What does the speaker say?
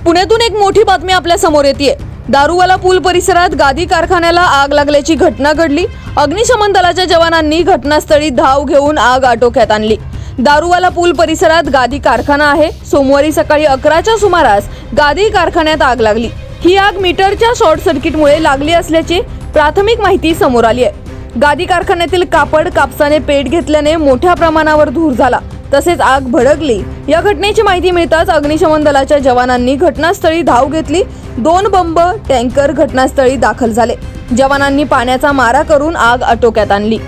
पुण्यातून एक मोठी बातमी आपल्या समोर येते। दारूवाला पूल परिसरात गादी कारखान्याला आग लागल्याची घटना घडली। अग्निशमन दलाच्या जवानांनी घटनास्थळी धाव घेऊन आग आटोक्यात आणली। दारूवाला पूल परिसरात गादी कारखाना आहे। सोमवारी सकाळी 11च्या सुमारास गादी कारखान्यात आग लागली। ही आग मीटरच्या शॉर्ट सर्किटमुळे लागली असल्याची प्राथमिक माहिती समोर आली आहे। गादी कारखान्यातील कापड कापसाने पेट घेतल्याने मोठ्या प्रमाणावर धूर झाला, तसेच आग भडकली। या घटनेची माहिती मिळताच अग्निशमन दलाच्या जवानांनी घटनास्थळी धाव घेतली। 2 बंब टँकर घटनास्थळी दाखल झाले। जवानांनी पाण्याचा मारा करून आग आटोक्यात आणली।